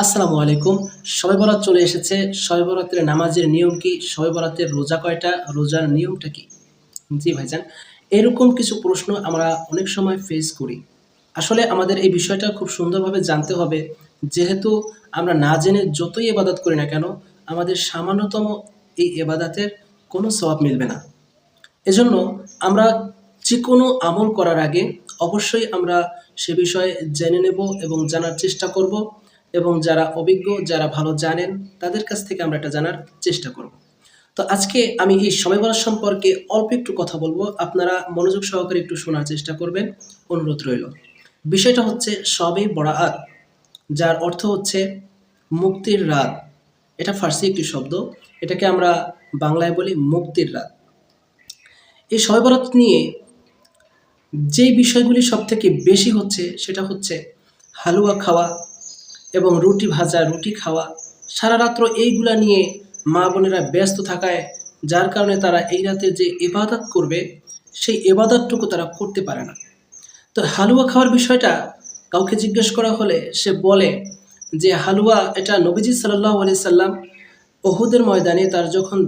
আসসালামু আলাইকুম। শবে বরাত চলে এসেছে। শবে বরাতের নামাজের নিয়ম কি? শবে বরাতের রোজা কয়টা? রোজার নিয়মটা কি? জি ভাইজান, এরকম কিছু প্রশ্ন আমরা অনেক সময় ফেস করি। আসলে আমাদের এই বিষয়টা খুব সুন্দরভাবে জানতে হবে। যেহেতু আমরা না জেনে যতই ইবাদত করি না কেন, আমাদের সামান্যতম এই ইবাদতের কোনো সওয়াব মিলবে না। এজন্য আমরা যেকোনো আমল করার আগে অবশ্যই আমরা সে বিষয়ে জেনে নেব এবং জানার চেষ্টা করব এবং যারা অভিজ্ঞ, যারা ভালো জানেন তাদের কাছ থেকে আমরা এটা জানার চেষ্টা করব। তো আজকে আমি এই শবে বরাত সম্পর্কে অল্প একটু কথা বলবো। আপনারা মনোযোগ সহকারে একটু শোনার চেষ্টা করবেন, অনুরোধ রইল। বিষয়টা হচ্ছে শবে বরাত, যার অর্থ হচ্ছে মুক্তির রাত। এটা ফার্সি একটি শব্দ। এটাকে আমরা বাংলায় বলি মুক্তির রাত। এই শবে বরাত নিয়ে যেই বিষয়গুলি সবথেকে বেশি হচ্ছে সেটা হচ্ছে হালুয়া খাওয়া এবং রুটি ভাজা, রুটি খাওয়া। সারা রাত্র এইগুলা নিয়ে মা বোনেরা ব্যস্ত থাকায় যার কারণে তারা এই রাতে যে ইবাদত করবে সেই ইবাদতটুকু তারা করতে পারে না। তো হালুয়া খাওয়ার বিষয়টা কাউকে জিজ্ঞেস করা হলে সে বলে যে হালুয়া এটা নবীজি সাল্লাল্লাহু আলাইহি সাল্লাম উহুদের ময়দানে তার যখন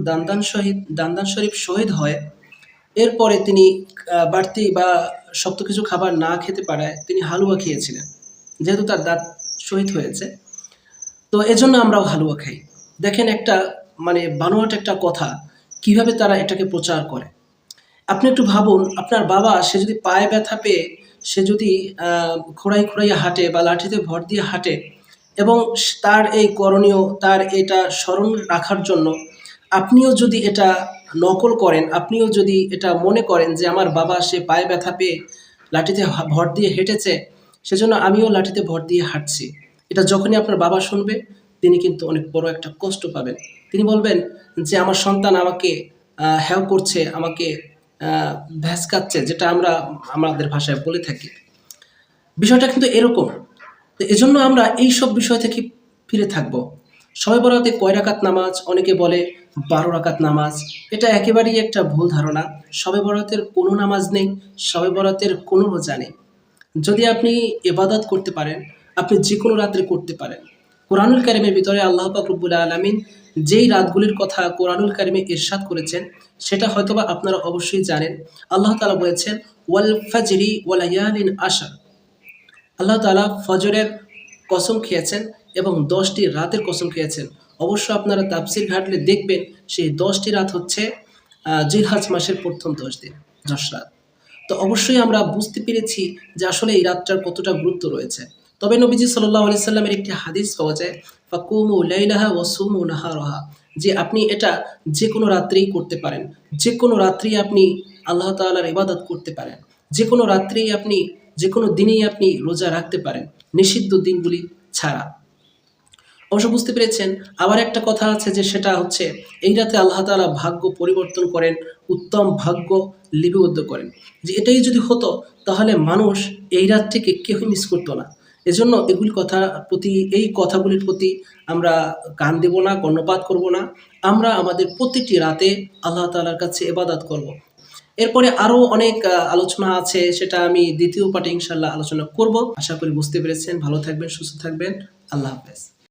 দান্দান শরীফ শহীদ হয়, এরপরে তিনি বাড়তি বা শক্ত কিছু খাবার না খেতে পারায় তিনি হালুয়া খেয়েছিলেন। যেহেতু তার দাঁত শহীদ হয়েছে, তো এজন্য আমরাও হালুয়া খাই। দেখেন একটা বানোয়াট একটা কথা, কিভাবে তারা এটাকে প্রচার করে। আপনি একটু ভাবুন, আপনার বাবা সে যদি পায়ে ব্যথা পেয়ে সে যদি খোঁড়াইয়া হাঁটে বা লাঠিতে ভর দিয়ে হাঁটে এবং তার এই করণীয়, তার এটা স্মরণ রাখার জন্য আপনিও যদি এটা নকল করেন, আপনিও যদি এটা মনে করেন যে আমার বাবা সে পায়ে ব্যথা পেয়ে লাঠিতে ভর দিয়ে হেঁটেছে, সেজন্য আমিও লাঠিতে ভর দিয়ে হাঁটছি। এটা যখনই আপনার বাবা শুনবে, তিনি কিন্তু অনেক বড় একটা কষ্ট পাবেন। তিনি বলবেন যে আমার সন্তান আমাকে হ্যাও করছে, আমাকে ভ্যাসকাচ্ছে, যেটা আমরা আমাদের ভাষায় বলে থাকি। বিষয়টা কিন্তু এরকম। তো এজন্য আমরা এইসব বিষয় থেকে ফিরে থাকব। শবে বরাতে কয় রাকাত নামাজ? অনেকে বলে ১২ রাকাত নামাজ। এটা একেবারেই একটা ভুল ধারণা। শবে বরাতের কোনো নামাজ নেই, শবে বরাতের কোনো রোজা নেই। যদি আপনি ইবাদত করতে পারেন, আপনি যেকোনো রাত্রে করতে পারেন। কোরআনুল কারীমের ভিতরে আল্লাহ পাক রব্বুল আলামিন যেই রাতগুলির কথা কোরআনুল কারীমে ইরশাদ করেছেন, সেটা হয়তোবা আপনারা অবশ্যই জানেন। আল্লাহ তাআলা বলেছেন, ওয়াল ফাজরি ওয়া লায়ালিন আশর। আল্লাহ তাআলা ফজরের কসম খেয়েছেন এবং ১০টি রাতের কসম খেয়েছেন। অবশ্য আপনারা তাফসীর ঘাঁটলে দেখবেন সেই ১০টি রাত হচ্ছে জিলহজ মাসের প্রথম ১০ দিন, ১০ রাত। তো অবশ্যই আমরা বুঝতে পেরেছি যে আসলে এই রাতটার কতটা গুরুত্ব রয়েছে। তবে নবীজি সাল্লাল্লাহু আলাইহি সাল্লামের একটি হাদিস পাওয়া যায়, ফাকুমু লাইলাহা ওয়া সুমু নাহারাহা, যে আপনি এটা যেকোনো রাত্রেই করতে পারেন। যেকোনো রাত্রেই আপনি আল্লাহ তাআলার ইবাদত করতে পারেন। যেকোনো রাত্রেই আপনি যেকোনো দিনেই আপনি রোজা রাখতে পারেন, নিষিদ্ধ দিনগুলি ছাড়া। অবশ্য বুঝতে পেরেছেন। আবার একটা কথা আছে যে সেটা হচ্ছে এই রাতে আল্লাহ তাআলা ভাগ্য পরিবর্তন করেন, উত্তম ভাগ্য লিপিবদ্ধ করেন। যে এটাই যদি হতো তাহলে মানুষ এই রাতটিকে কেউই মিস করতো না। এজন্য এই কথাগুলির প্রতি আমরা কান দেব না, কর্ণপাত করব না। আমরা আমাদের প্রতিটি রাতে আল্লাহ তাআলার কাছে ইবাদত করব। এরপরে আরো অনেক আলোচনা আছে, সেটা আমি দ্বিতীয় পার্টে ইনশাআল্লাহ আলোচনা করব। আশা করি বুঝতে পেরেছেন। ভালো থাকবেন, সুস্থ থাকবেন। আল্লাহ হাফেজ।